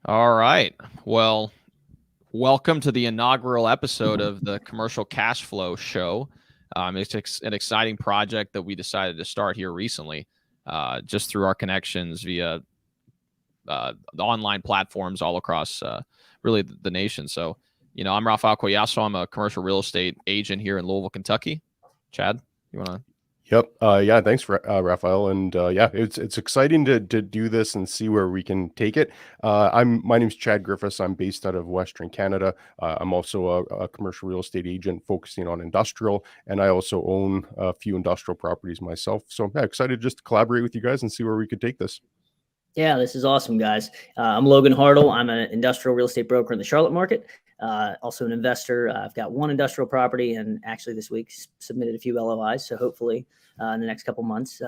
All right. Well, welcome to the inaugural episode of the Commercial Cash Flow Show. It's an exciting project that we decided to start here recently, just through our connections via the online platforms all across really the nation. So, I'm Rafael Collazo. I'm a commercial real estate agent here in Louisville, Kentucky. Chad, you want to? Yep. Yeah. Thanks, Raphael. And yeah, it's exciting to do this and see where we can take it. My name's Chad Griffiths. I'm based out of Western Canada. I'm also a commercial real estate agent focusing on industrial, and I also own a few industrial properties myself. So yeah, excited just to collaborate with you guys and see where we could take this. Yeah, this is awesome, guys. I'm Logan Hartle. I'm an industrial real estate broker in the Charlotte market. Also an investor. I've got one industrial property, and actually this week submitted a few LOIs. So hopefully in the next couple months,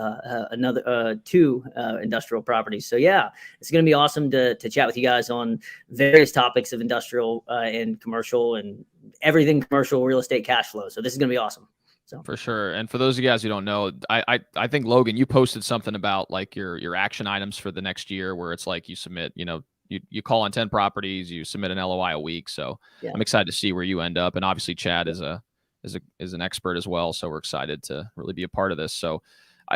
another two industrial properties. So yeah, it's going to be awesome to chat with you guys on various topics of industrial and commercial and everything commercial real estate cash flow. So this is going to be awesome. So For sure. And for those of you guys who don't know, I think Logan, you posted something about like your action items for the next year, where it's like you submit, you call on 10 properties, you submit an LOI a week. So yeah. I'm excited to see where you end up. And obviously Chad is an expert as well. So we're excited to really be a part of this. So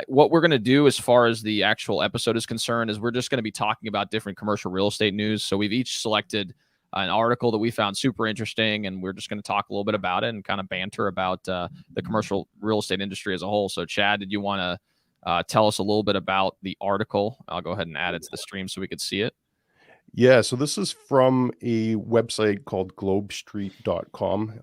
what we're going to do as far as the actual episode is concerned is we're just going to be talking about different commercial real estate news. So we've each selected an article that we found super interesting, and we're just going to talk a little bit about it and kind of banter about the commercial real estate industry as a whole. So Chad, did you want to tell us a little bit about the article? I'll go ahead and add it to the stream so we could see it. Yeah. So this is from a website called globestreet.com.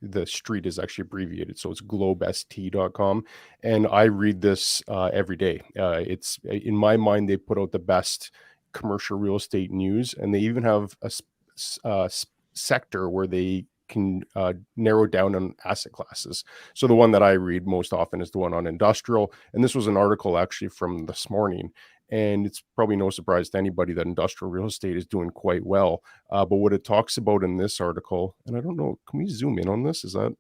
The street is actually abbreviated, so it's globest.com, and I read this every day. It's in my mind, they put out the best commercial real estate news, and they even have a sector where they can narrow down on asset classes. So the one that I read most often is the one on industrial, and this was an article actually from this morning. And it's probably no surprise to anybody that industrial real estate is doing quite well. But what it talks about in this article, and I don't know, can we zoom in on this? Is that?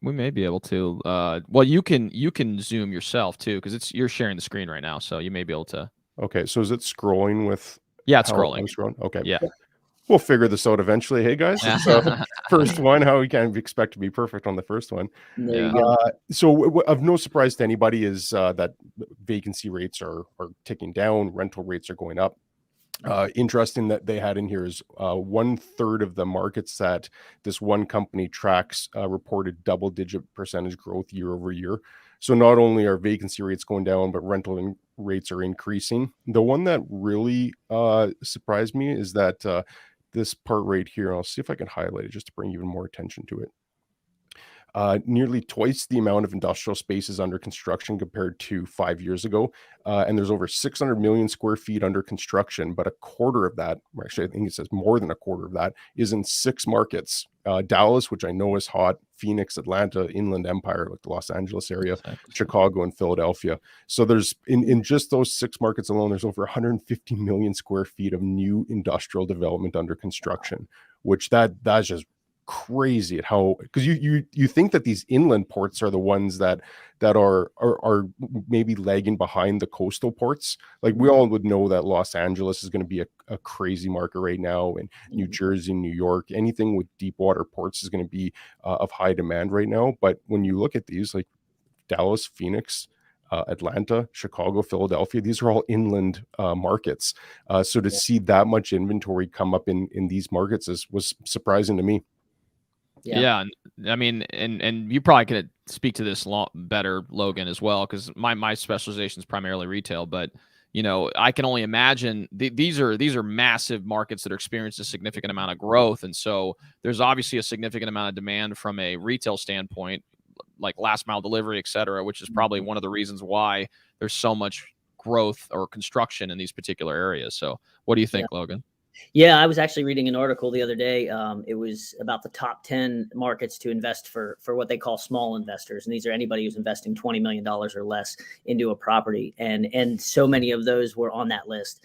We may be able to. Well, you can zoom yourself too, because you're sharing the screen right now, so you may be able to. Okay, so is it scrolling with? Yeah, it's how scrolling. I'm scrolling. Okay. Yeah. We'll figure this out eventually. Hey guys, it's first one. How we can expect to be perfect on the first one. there you go. So of no surprise to anybody is that vacancy rates are ticking down, rental rates are going up. Interesting that they had in here is 1/3 of the markets that this one company tracks reported double-digit percentage growth year over year. So not only are vacancy rates going down, but rental rates are increasing. The one that really surprised me is that this part right here, I'll see if I can highlight it just to bring even more attention to it. Nearly twice the amount of industrial spaces under construction compared to 5 years ago. And there's over 600 million square feet under construction, but a quarter of that, or actually, I think it says more than a quarter of that, is in 6 markets. Dallas, which I know is hot, Phoenix, Atlanta, Inland Empire, like the Los Angeles area, Chicago, and Philadelphia. So there's in just those 6 markets alone, there's over 150 million square feet of new industrial development under construction, which that's just crazy at how, because you think that these inland ports are the ones that are maybe lagging behind the coastal ports. Like we all would know that Los Angeles is going to be a crazy market right now, and New Jersey, New York, anything with deep water ports is going to be of high demand right now. But when you look at these, like Dallas, Phoenix, Atlanta, Chicago, Philadelphia, these are all inland markets. So to see that much inventory come up in these markets was surprising to me. Yeah. I mean, and you probably could speak to this better, Logan, as well, because my specialization is primarily retail. But I can only imagine these are massive markets that are experiencing a significant amount of growth, and so there's obviously a significant amount of demand from a retail standpoint, like last mile delivery, et cetera, which is probably one of the reasons why there's so much growth or construction in these particular areas. So, what do you think, Logan? Yeah, I was actually reading an article the other day. It was about the top 10 markets to invest for what they call small investors. And these are anybody who's investing $20 million or less into a property. And so many of those were on that list.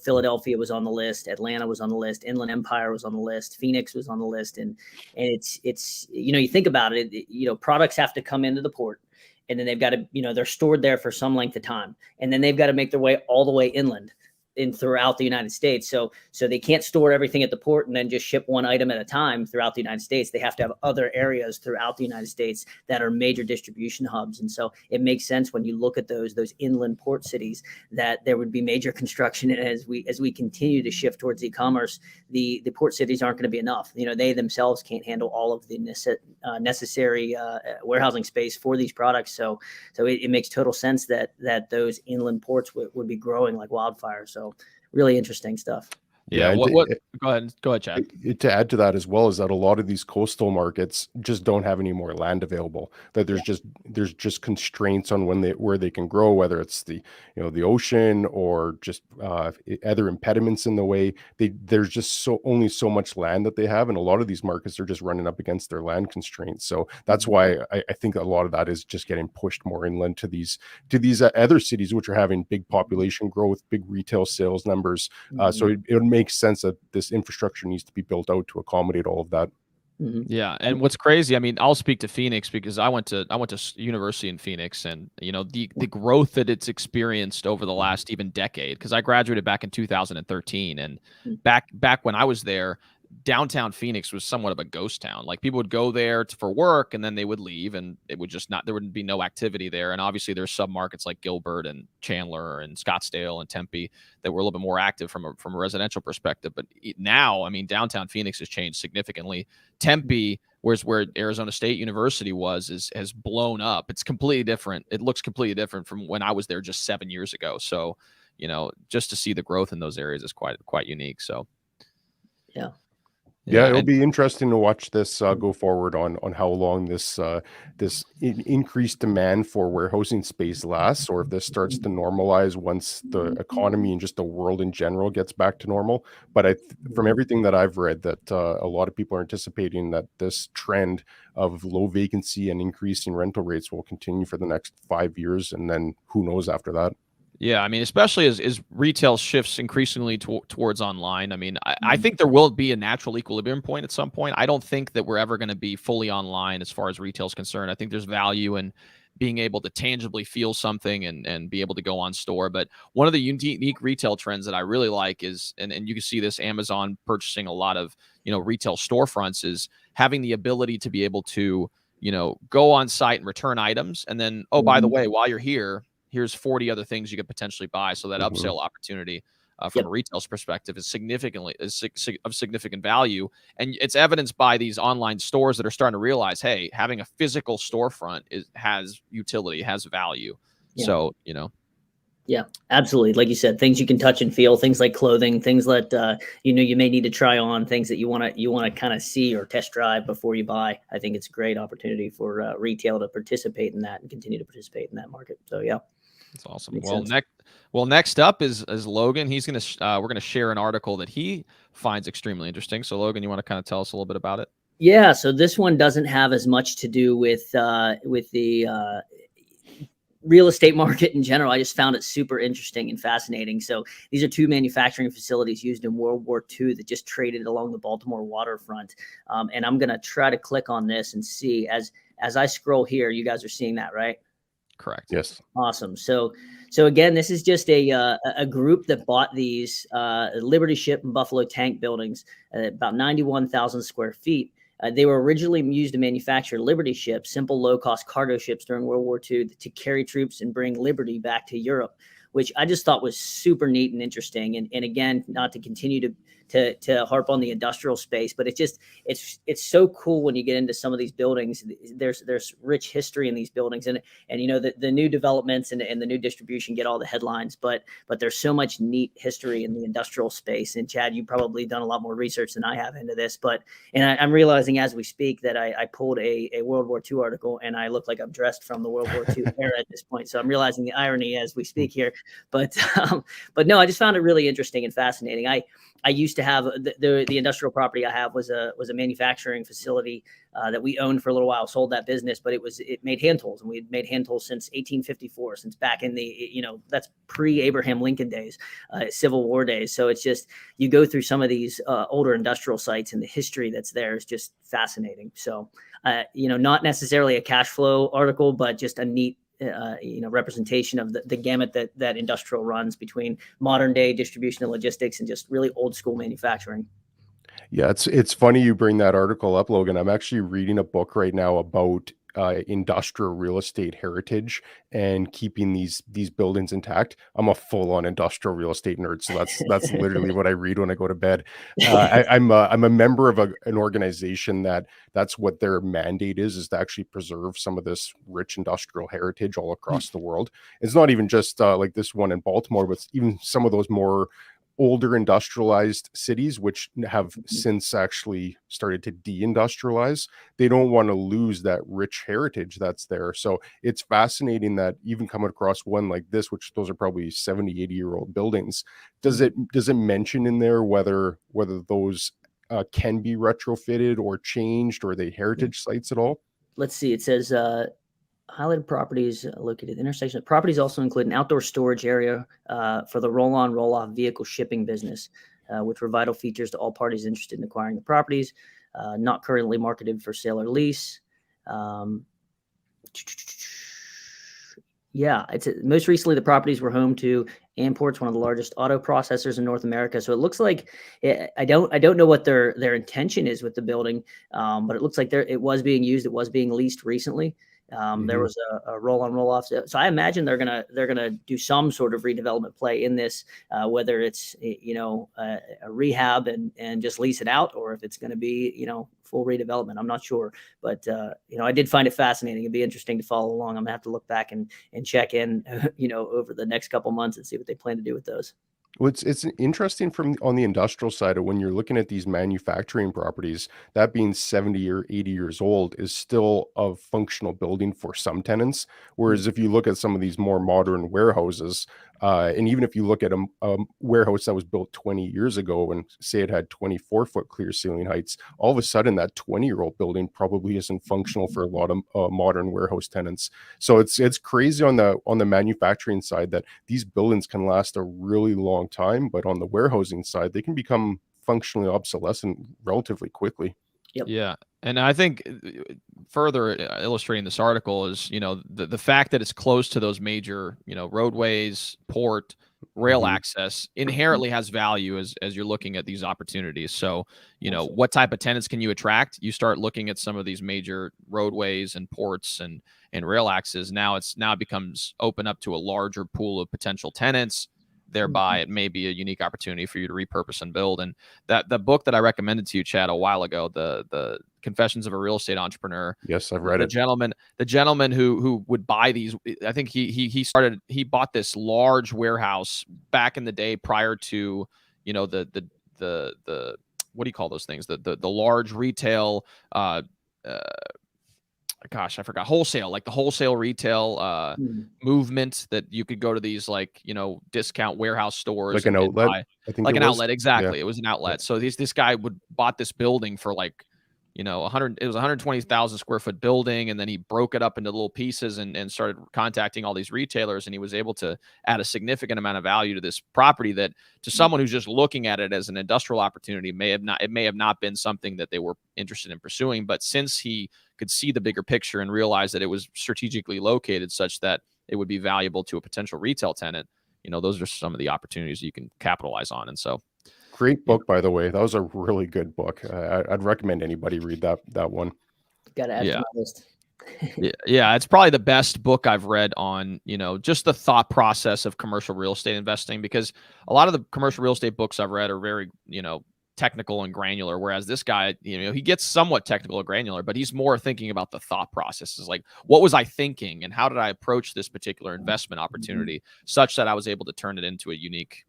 Philadelphia was on the list. Atlanta was on the list. Inland Empire was on the list. Phoenix was on the list. And it's you think about it, products have to come into the port. And then they've got to, they're stored there for some length of time. And then they've got to make their way all the way inland. in throughout the United States. So they can't store everything at the port and then just ship one item at a time throughout the United States. They have to have other areas throughout the United States that are major distribution hubs. And so it makes sense when you look at those inland port cities that there would be major construction. And as we continue to shift towards e-commerce, the port cities aren't going to be enough. They themselves can't handle all of the necessary warehousing space for these products. So it makes total sense that those inland ports would be growing like wildfire. So really interesting stuff. Yeah. Go ahead, Chad. To add to that as well is that a lot of these coastal markets just don't have any more land available. That there's just constraints on where they can grow, whether it's the ocean or just other impediments in the way. There's just only so much land that they have, and a lot of these markets are just running up against their land constraints. So that's why I think a lot of that is just getting pushed more inland to these other cities, which are having big population growth, big retail sales numbers. So it would make sense that this infrastructure needs to be built out to accommodate all of that. Yeah, and what's crazy, I mean, I'll speak to Phoenix because I went to university in Phoenix, and the growth that it's experienced over the last even decade, because I graduated back in 2013, and back when I was there, downtown Phoenix was somewhat of a ghost town. Like, people would go there for work and then they would leave, and it would just there would be no activity there. And obviously there's sub-markets like Gilbert and Chandler and Scottsdale and Tempe that were a little bit more active from a residential perspective. But now, I mean, downtown Phoenix has changed significantly. Tempe, where Arizona State University has blown up. It's completely different. It looks completely different from when I was there just 7 years ago. So, just to see the growth in those areas is quite unique. So, yeah, it'll be interesting to watch this go forward on how long this increased demand for warehousing space lasts, or if this starts to normalize once the economy and just the world in general gets back to normal. But from everything that I've read, that a lot of people are anticipating that this trend of low vacancy and increasing rental rates will continue for the next 5 years, and then who knows after that. Yeah, I mean, especially as retail shifts increasingly towards online. I mean, I think there will be a natural equilibrium point at some point. I don't think that we're ever going to be fully online as far as retail is concerned. I think there's value in being able to tangibly feel something and be able to go on store. But one of the unique retail trends that I really like is, and you can see this, Amazon purchasing a lot of, retail storefronts, is having the ability to be able to, go on site and return items. And then, by the way, while you're here, here's 40 other things you could potentially buy. So that upsell opportunity from a retail's perspective is of significant value. And it's evidenced by these online stores that are starting to realize, hey, having a physical storefront has utility, has value. Yeah. So, Yeah, absolutely. Like you said, things you can touch and feel, things like clothing, things that, you may need to try on, things that you want to kind of see or test drive before you buy. I think it's a great opportunity for retail to participate in that and continue to participate in that market. So, yeah. That's awesome. Next up is Logan. He's going to we're going to share an article that he finds extremely interesting. So Logan, you want to kind of tell us a little bit about it? Yeah. So this one doesn't have as much to do with the real estate market in general. I just found it super interesting and fascinating. So these are two manufacturing facilities used in World War II that just traded along the Baltimore waterfront. And I'm going to try to click on this and see as I scroll here. You guys are seeing that, right? Correct. Yes. Awesome. So again, this is just a group that bought these Liberty Ship and Buffalo Tank buildings, about 91,000 square feet. They were originally used to manufacture Liberty ships, simple low-cost cargo ships during World War II to carry troops and bring liberty back to Europe, which I just thought was super neat and interesting. And again, not to continue to harp on the industrial space, but it's so cool when you get into some of these buildings. There's rich history in these buildings, and the new developments and the new distribution get all the headlines, but there's so much neat history in the industrial space. And Chad, you've probably done a lot more research than I have into this, I'm realizing as we speak that I pulled a World War II article and I look like I'm dressed from the World War II era at this point. So I'm realizing the irony as we speak here, but no, I just found it really interesting and fascinating. I used to have the industrial property I have was a manufacturing facility that we owned for a little while, sold that business, but it made hand tools, and we'd made hand tools since 1854, since back in the, that's pre-Abraham Lincoln days, Civil War days. So it's just, you go through some of these older industrial sites, and the history that's there is just fascinating. So, not necessarily a cash flow article, but just a neat representation of the gamut that industrial runs between modern day distribution and logistics and just really old school manufacturing. Yeah, it's funny you bring that article up, Logan. I'm actually reading a book right now about industrial real estate heritage and keeping these buildings intact. I'm a full-on industrial real estate nerd, so that's literally what I read when I go to bed. I'm a member of an organization that's what their mandate is to actually preserve some of this rich industrial heritage all across the world. It's not even just like this one in Baltimore, but even some of those more older industrialized cities, which have since actually started to deindustrialize. They don't want to lose that rich heritage that's there. So it's fascinating that even coming across one like this, which those are probably 70, 80-year-old buildings, does it mention in there whether those can be retrofitted or changed, or are they heritage sites at all? Let's see. It says highlighted properties located at the intersection. Properties also include an outdoor storage area for the roll-on, roll-off vehicle shipping business, which were vital features to all parties interested in acquiring the properties. Not currently marketed for sale or lease. Yeah, most recently the properties were home to Amports, one of the largest auto processors in North America. So it looks like I don't know what their intention is with the building, but it looks like it was being used. It was being leased recently. There was a roll-on, roll-off. So I imagine they're gonna do some sort of redevelopment play in this, whether it's a rehab and just lease it out, or if it's going to be full redevelopment. I'm not sure, but I did find it fascinating. It'd be interesting to follow along. I'm gonna have to look back and check in, over the next couple months and see what they plan to do with those. Well, it's interesting on the industrial side of when you're looking at these manufacturing properties, that being 70 or 80 years old is still a functional building for some tenants. Whereas if you look at some of these more modern warehouses, and even if you look at a warehouse that was built 20 years ago and say it had 24-foot clear ceiling heights, all of a sudden that 20-year-old building probably isn't functional for a lot of modern warehouse tenants. So it's crazy on the manufacturing side that these buildings can last a really long time, but on the warehousing side, they can become functionally obsolescent relatively quickly. Yep. Yeah. And I think further illustrating this article is, the fact that it's close to those major, roadways, port, rail access inherently has value as you're looking at these opportunities. So, what type of tenants can you attract? You start looking at some of these major roadways and ports and rail access. Now it becomes open up to a larger pool of potential tenants. Thereby, it may be a unique opportunity for you to repurpose and build. And the book that I recommended to you, Chad, a while ago, the Confessions of a Real Estate Entrepreneur. Yes, I've read it. The gentleman who would buy these. I think he bought this large warehouse back in the day prior to the what do you call those things? The large retail. Gosh, I forgot, wholesale, like the wholesale retail movement that you could go to these discount warehouse stores, like an outlet. I think like an outlet. Exactly. Yeah. It was an outlet. Yeah. So this guy bought this building for it was 120,000 square foot building. And then he broke it up into little pieces and started contacting all these retailers. And he was able to add a significant amount of value to this property that to someone who's just looking at it as an industrial opportunity may have not been something that they were interested in pursuing. But since he could see the bigger picture and realize that it was strategically located such that it would be valuable to a potential retail tenant, those are some of the opportunities you can capitalize on. And so, great book, by the way. That was a really good book. I'd recommend anybody read that one. Got to add to my list. Yeah, it's probably the best book I've read on, just the thought process of commercial real estate investing, because a lot of the commercial real estate books I've read are very, technical and granular, whereas this guy, he gets somewhat technical and granular, but he's more thinking about the thought processes, like what was I thinking and how did I approach this particular investment opportunity such that I was able to turn it into a unique,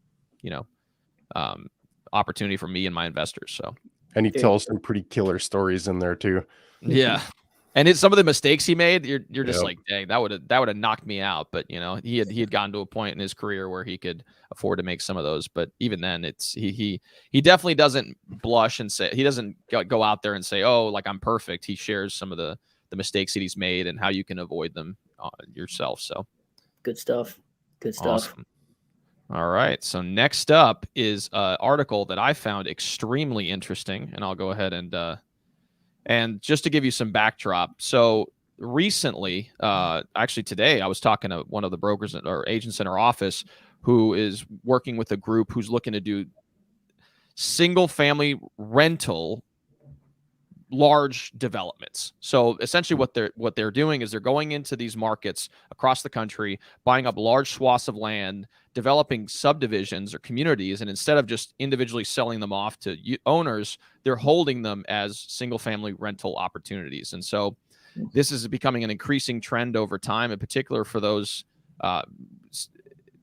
opportunity for me and my investors. So, and he tells some pretty killer stories in there too. Yeah. And some of the mistakes he made, you're just like, dang, that would have knocked me out. But he had gotten to a point in his career where he could afford to make some of those. But even then, it's he definitely doesn't blush and say, he doesn't go out there and say, oh, like I'm perfect. He shares some of the mistakes that he's made and how you can avoid them yourself. So good stuff. Awesome. All right. So next up is an article that I found extremely interesting, and I'll go ahead and just to give you some backdrop. So recently, actually today, I was talking to one of the brokers or agents in our office who is working with a group who's looking to do single family rental large developments. So essentially what they're doing is they're going into these markets across the country, buying up large swaths of land, developing subdivisions or communities, and instead of just individually selling them off to owners, they're holding them as single family rental opportunities. And so this is becoming an increasing trend over time, in particular for those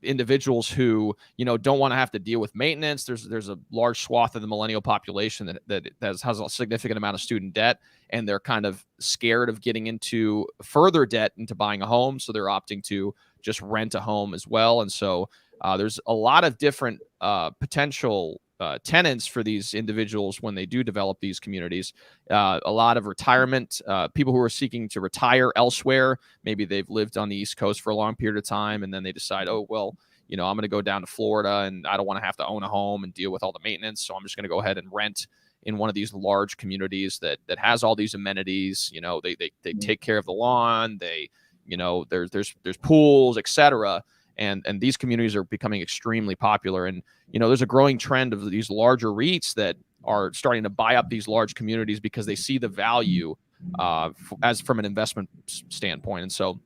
individuals who, you know, don't want to have to deal with maintenance. There's a large swath of the millennial population that has a significant amount of student debt, and they're kind of scared of getting into further debt into buying a home, so they're opting to just rent a home as well. And so there's a lot of different potential tenants for these individuals when they do develop these communities. A lot of retirement, people who are seeking to retire elsewhere. Maybe they've lived on the East Coast for a long period of time, and then they decide, oh, well, you know, I'm going to go down to Florida and I don't want to have to own a home and deal with all the maintenance. So I'm just going to go ahead and rent in one of these large communities that has all these amenities. You know, they take care of the lawn. They, you know, there's pools, etc. And these communities are becoming extremely popular. And, you know, there's a growing trend of these larger REITs that are starting to buy up these large communities because they see the value as from an investment standpoint. And so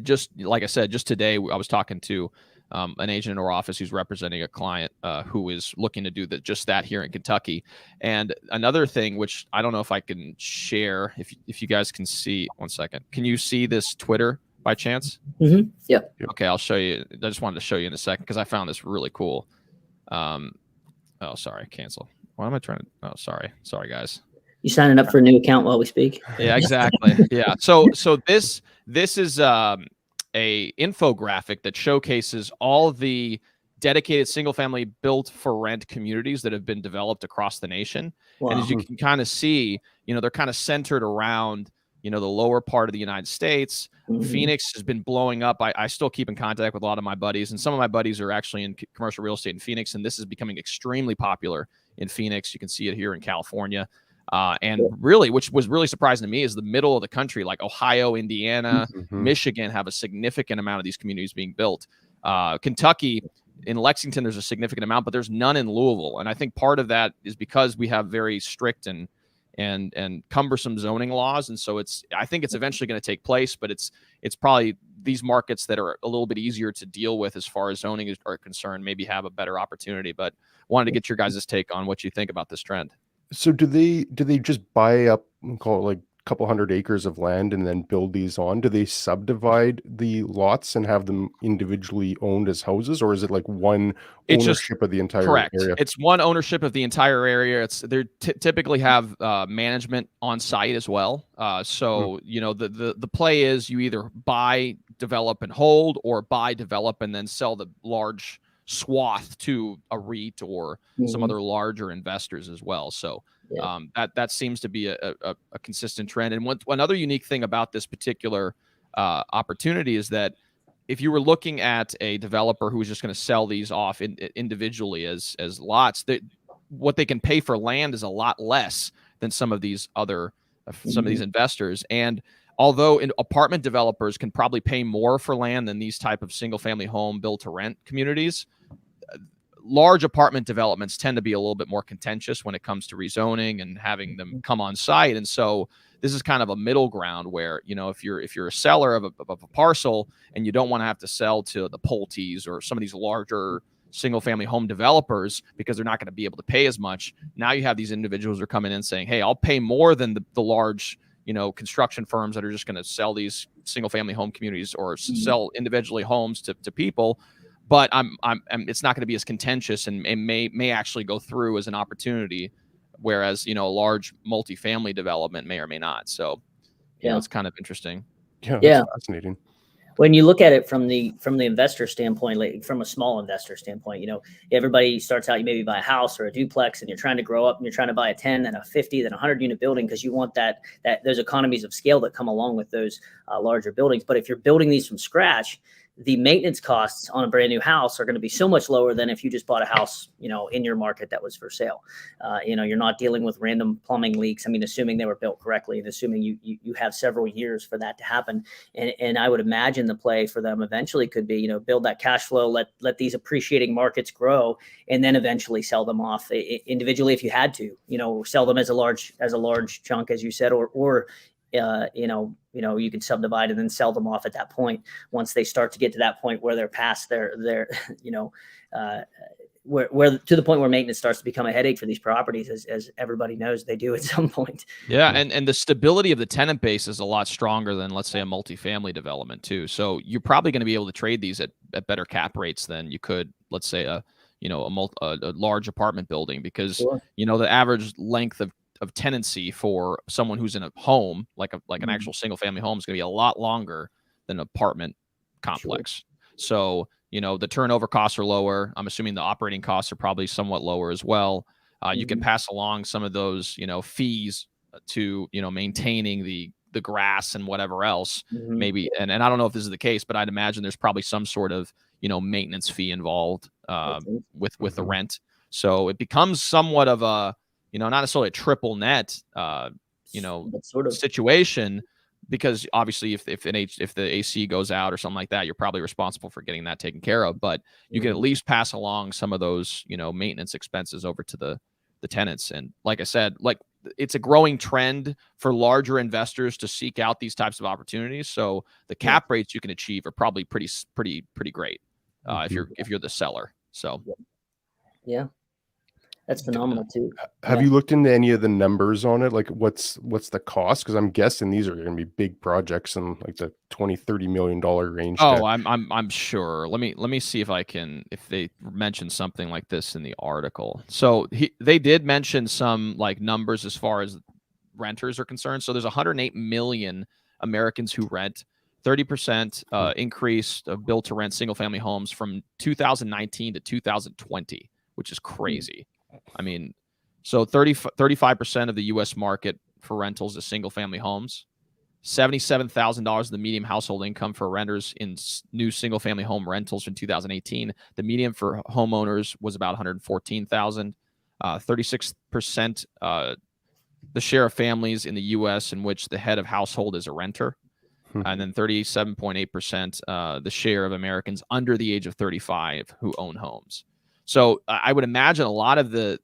just like I said, just today, I was talking to an agent in our office who's representing a client who is looking to do just that here in Kentucky. And another thing, which I don't know if I can share, if you guys can see, one second, can you see this Twitter by chance? Mm-hmm. Yeah. Okay, I'll show you. I just wanted to show you in a second because I found this really cool. Oh, sorry, cancel. Why am I trying to? Oh, sorry, guys. You signing up for a new account while we speak? Yeah, exactly. Yeah. So this is a infographic that showcases all the dedicated single family built for rent communities that have been developed across the nation. Wow. And as you can kind of see, you know, they're kind of centered around, you know, the lower part of the United States. Mm-hmm. Phoenix has been blowing up. I still keep in contact with a lot of my buddies, and some of my buddies are actually in commercial real estate in Phoenix, and this is becoming extremely popular in Phoenix. You can see it here in California. And really, which was really surprising to me, is the middle of the country, like Ohio, Indiana, Michigan, have a significant amount of these communities being built. Kentucky, in Lexington, there's a significant amount, but there's none in Louisville. And I think part of that is because we have very strict and cumbersome zoning laws. And so I think it's eventually going to take place, but it's probably these markets that are a little bit easier to deal with as far as zoning are concerned, maybe have a better opportunity. But wanted to get your guys' take on what you think about this trend. So do they just buy up, call it like a couple hundred acres of land and then build these on? Do they subdivide the lots and have them individually owned as houses, or is it like one ownership of the entire correct. area? It's one ownership of the entire area. They typically have management on site as well. So you know, the play is you either buy, develop, and hold, or buy, develop, and then sell the large swath to a REIT or some other larger investors as well. So that seems to be a consistent trend. And one other unique thing about this particular opportunity is that if you were looking at a developer who was just going to sell these off individually as lots, what they can pay for land is a lot less than some of these investors. And although apartment developers can probably pay more for land than these type of single family home built to rent communities, large apartment developments tend to be a little bit more contentious when it comes to rezoning and having them come on site. And so this is kind of a middle ground where, you know, if you're a seller of a parcel and you don't want to have to sell to the Pulte's or some of these larger single family home developers because they're not going to be able to pay as much, now you have these individuals who are coming in saying, hey, I'll pay more than the large, you know, construction firms that are just going to sell these single family home communities or sell individually homes to people. But it's not going to be as contentious and may actually go through as an opportunity, whereas, you know, a large multifamily development may or may not. So, you know, it's kind of interesting. Yeah, that's fascinating. When you look at it from the investor standpoint, like from a small investor standpoint, you know, everybody starts out, you maybe buy a house or a duplex and you're trying to grow up and you're trying to buy a 10, then a 50, then a 100 unit building because you want that those economies of scale that come along with those larger buildings. But if you're building these from scratch, the maintenance costs on a brand new house are going to be so much lower than if you just bought a house, you know, in your market that was for sale. You know, you're not dealing with random plumbing leaks. I mean, assuming they were built correctly and assuming you have several years for that to happen. And I would imagine the play for them eventually could be, you know, build that cash flow, let these appreciating markets grow, and then eventually sell them off individually if you had to, you know, sell them as a large chunk, as you said, or you know, you can subdivide and then sell them off at that point once they start to get to that point where they're past their you know, where to the point where maintenance starts to become a headache for these properties, as everybody knows they do at some point. Yeah, and the stability of the tenant base is a lot stronger than, let's say, a multifamily development too. So you're probably going to be able to trade these at better cap rates than you could, let's say, a large apartment building, because Sure. you know, the average length of tenancy for someone who's in a home, like an actual single family home, is going to be a lot longer than an apartment complex. So, you know, the turnover costs are lower. I'm assuming the operating costs are probably somewhat lower as well. You can pass along some of those, you know, fees to, you know, maintaining the grass and whatever else, maybe. And I don't know if this is the case, but I'd imagine there's probably some sort of, you know, maintenance fee involved with the rent. So it becomes somewhat of a, you know, not necessarily a triple net, you know, sort of situation, because obviously if the AC goes out or something like that, you're probably responsible for getting that taken care of. But you can at least pass along some of those, you know, maintenance expenses over to the tenants. And like I said, like, it's a growing trend for larger investors to seek out these types of opportunities. So the cap rates you can achieve are probably pretty great if you're the seller. So yeah. That's phenomenal too. Have you looked into any of the numbers on it? Like what's the cost? Because I'm guessing these are going to be big projects in like the $20-30 million range. Oh, I'm sure. Let me see if they mention something like this in the article. So they did mention some like numbers as far as renters are concerned. So there's 108 million Americans who rent. 30% increase of built to rent single family homes from 2019 to 2020, which is crazy. I mean, so 35% of the U.S. market for rentals is single family homes. $77,000 is the median household income for renters in new single family home rentals in 2018. The median for homeowners was about $114,000. 36% the share of families in the U.S. in which the head of household is a renter. And then 37.8% the share of Americans under the age of 35 who own homes. So I would imagine a lot of the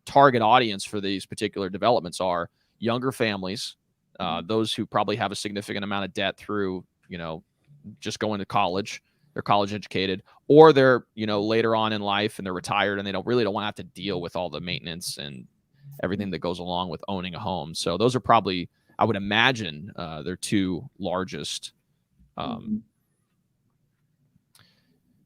target audience for these particular developments are younger families, those who probably have a significant amount of debt through, you know, just going to college, they're college educated, or they're, you know, later on in life and they're retired and they don't want to have to deal with all the maintenance and everything that goes along with owning a home. So those are probably, I would imagine, their two largest.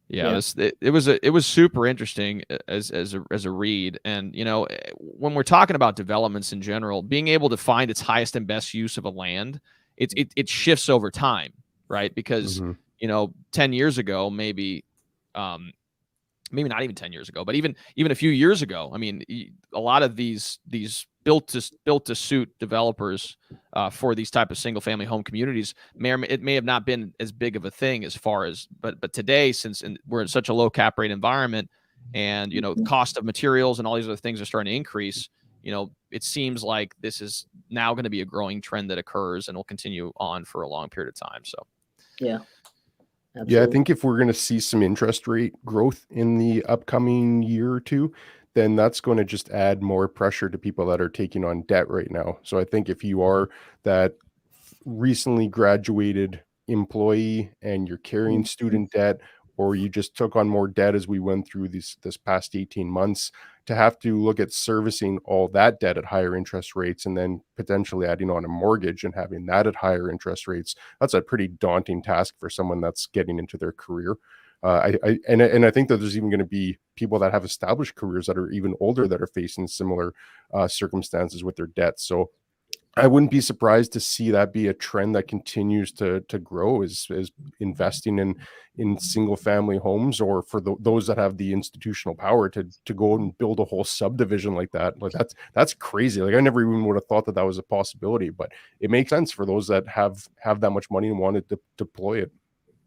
It was super interesting as a read. And, you know, when we're talking about developments in general, being able to find its highest and best use of a land, it shifts over time, right? Because, you know, 10 years ago, maybe not even 10 years ago, but even a few years ago, I mean, a lot of these built to suit developers for these type of single family home communities it may have not been as big of a thing as far as, but today, since we're in such a low cap rate environment, and, you know, the cost of materials and all these other things are starting to increase, you know, it seems like this is now going to be a growing trend that occurs and will continue on for a long period of time. So yeah. Absolutely. Yeah, I think if we're going to see some interest rate growth in the upcoming year or two, then that's going to just add more pressure to people that are taking on debt right now. So I think if you are that recently graduated employee and you're carrying student debt, or you just took on more debt as we went through this past 18 months, to have to look at servicing all that debt at higher interest rates and then potentially adding on a mortgage and having that at higher interest rates, that's a pretty daunting task for someone that's getting into their career. I think that there's even going to be people that have established careers that are even older that are facing similar circumstances with their debt. So I wouldn't be surprised to see that be a trend that continues to grow, is investing in single family homes, or for those that have the institutional power to go and build a whole subdivision like that. Like that's crazy. Like I never even would have thought that was a possibility, but it makes sense for those that have that much money and want to deploy it.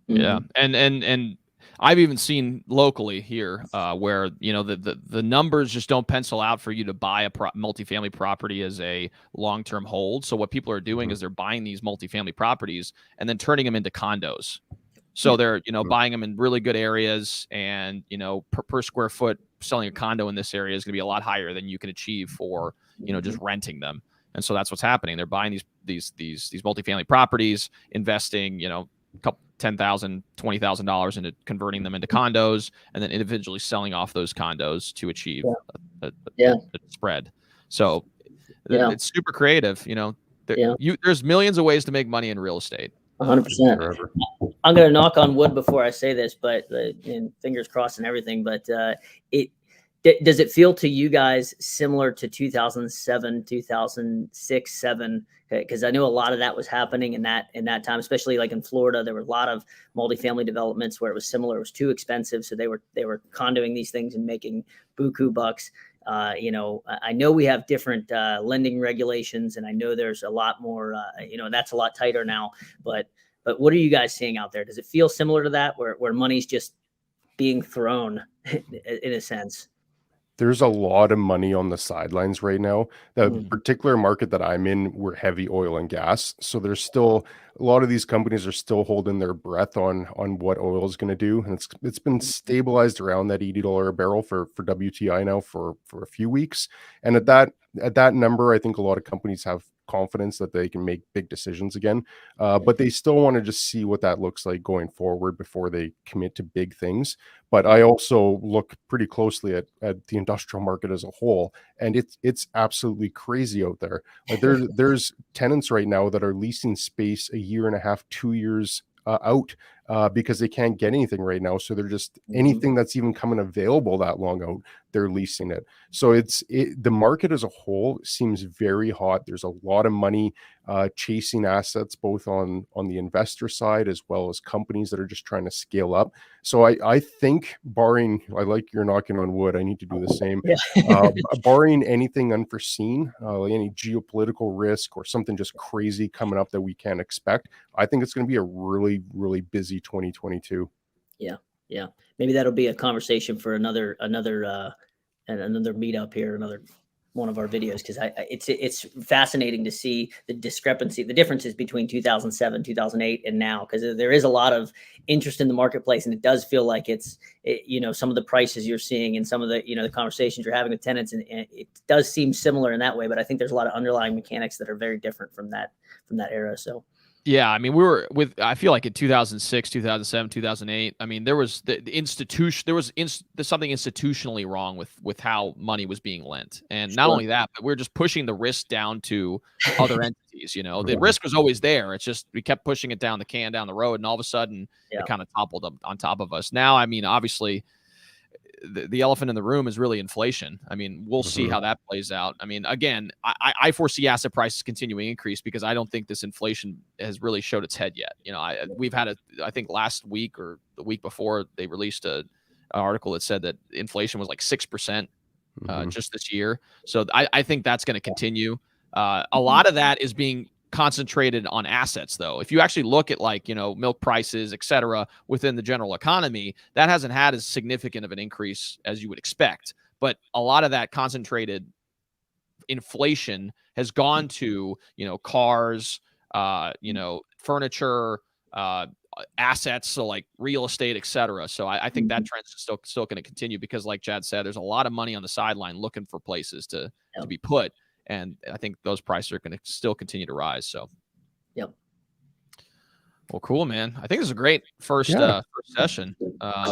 Yeah. And I've even seen locally here where, you know, the numbers just don't pencil out for you to buy a multifamily property as a long-term hold. So what people are doing is they're buying these multifamily properties and then turning them into condos. So they're, you know, buying them in really good areas, and, you know, per square foot, selling a condo in this area is going to be a lot higher than you can achieve for, you know, just renting them. And so that's what's happening. They're buying these multifamily properties, investing, you know, a couple $10,000, $20,000 into converting them into condos, and then individually selling off those condos to achieve a spread. So it's super creative. You know, there's millions of ways to make money in real estate. 100%. I'm going to knock on wood before I say this, but and fingers crossed and everything. But does it feel to you guys similar to 2007, 2006, 7? Because I know a lot of that was happening in that time, especially like in Florida. There were a lot of multifamily developments where it was similar. It was too expensive, so they were condoing these things and making buku bucks. You know, I know we have different lending regulations, and I know there's a lot more. You know, that's a lot tighter now. But what are you guys seeing out there? Does it feel similar to that, where money's just being thrown in a sense? There's a lot of money on the sidelines right now. The particular market that I'm in, we're heavy oil and gas. So there's still a lot of these companies are still holding their breath on what oil is going to do. And it's been stabilized around that $80 a barrel for WTI now for a few weeks. And at that number, I think a lot of companies have confidence that they can make big decisions again. But they still want to just see what that looks like going forward before they commit to big things. But I also look pretty closely at the industrial market as a whole, and it's absolutely crazy out there. Like there's tenants right now that are leasing space a year and a half, 2 years out because they can't get anything right now. So they're just anything that's even coming available that long out, they're leasing it. So the market as a whole seems very hot. There's a lot of money chasing assets, both on the investor side as well as companies that are just trying to scale up. So I think barring, I like you're knocking on wood, I need to do the same. Barring anything unforeseen, like any geopolitical risk or something just crazy coming up that we can't expect, I think it's going to be a really, really busy 2022. Yeah. Maybe that'll be a conversation for another meetup here, another one of our videos, because it's fascinating to see the differences between 2007, 2008, and now, because there is a lot of interest in the marketplace, and it does feel like you know, some of the prices you're seeing and some of the, you know, the conversations you're having with tenants, and it does seem similar in that way, but I think there's a lot of underlying mechanics that are very different from that era. So. Yeah, I mean, I feel like in 2006, 2007, 2008, I mean, there was something institutionally wrong with how money was being lent. And not only that, but we're just pushing the risk down to other entities, you know. The risk was always there. It's just we kept pushing it down the road, and all of a sudden it kind of toppled up on top of us. Now, I mean, obviously the elephant in the room is really inflation. I mean, we'll see how that plays out. I mean, again, I foresee asset prices continuing to increase because I don't think this inflation has really showed its head yet. You know, we've had I think last week or the week before, they released an article that said that inflation was like 6% just this year. So I think that's going to continue. A lot of that is being concentrated on assets, though. If you actually look at, like, you know, milk prices, et cetera, within the general economy, that hasn't had as significant of an increase as you would expect. But a lot of that concentrated inflation has gone to, you know, cars, you know, furniture, assets, so like real estate, et cetera. So I think that trend is still going to continue because, like Chad said, there's a lot of money on the sideline looking for places to be put. And I think those prices are going to still continue to rise. So, yep. Well, cool, man. I think this is a great first session. Had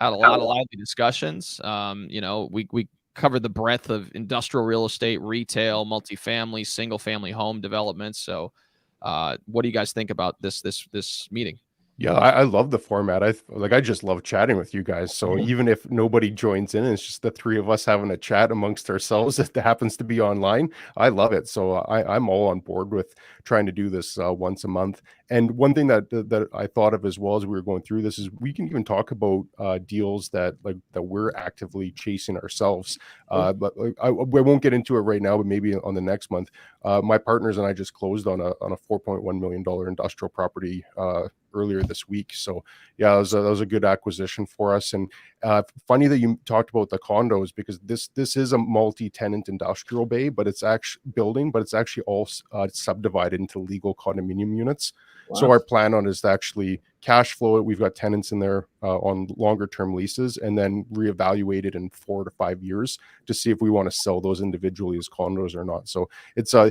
a lot of lively discussions. You know, we covered the breadth of industrial real estate, retail, multifamily, single family home developments. So, what do you guys think about this meeting? Yeah, I love the format. I just love chatting with you guys. So even if nobody joins in, it's just the three of us having a chat amongst ourselves that happens to be online. I love it. So I'm all on board with trying to do this once a month. And one thing that I thought of as well as we were going through this is we can even talk about deals that we're actively chasing ourselves. But I won't get into it right now, but maybe on the next month. My partners and I just closed on a $4.1 million industrial property earlier this week. So yeah, that was a good acquisition for us. And funny that you talked about the condos, because this is a multi-tenant industrial bay, but it's actually all subdivided into legal condominium units. Wow. So our plan on is to actually cash flow it. We've got tenants in there on longer term leases, and then reevaluate it in 4 to 5 years to see if we want to sell those individually as condos or not. So it's I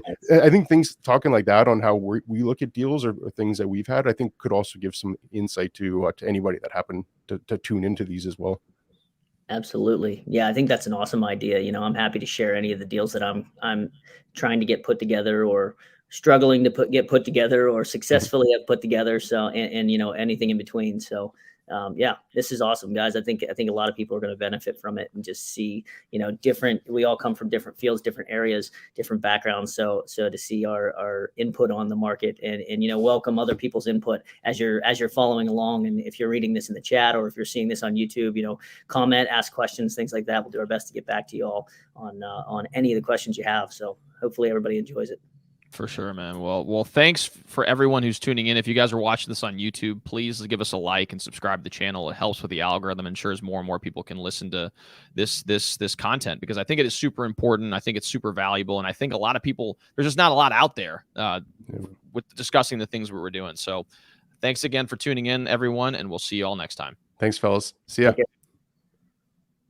think things talking like that on how we look at deals or things that we've had, I think could also give some insight to anybody that happened to tune into these as well. Absolutely. Yeah, I think that's an awesome idea. I'm happy to share any of the deals that I'm trying to get put together, or struggling to get put together, or successfully have put together. So, and anything in between. So, yeah, this is awesome, guys. I think a lot of people are going to benefit from it, and just see, we all come from different fields, different areas, different backgrounds. So to see our input on the market, and welcome other people's input as you're following along. And if you're reading this in the chat, or if you're seeing this on YouTube, comment, ask questions, things like that. We'll do our best to get back to you all on any of the questions you have. So hopefully everybody enjoys it. For sure, man. Well, thanks for everyone who's tuning in. If you guys are watching this on YouTube, please give us a like and subscribe to the channel. It helps with the algorithm, ensures more and more people can listen to this content, because I think it is super important. I think it's super valuable, and I think a lot of people, there's just not a lot out there with discussing the things we were doing. So thanks again for tuning in, everyone, and we'll see you all next time. Thanks, fellas. See ya. Okay.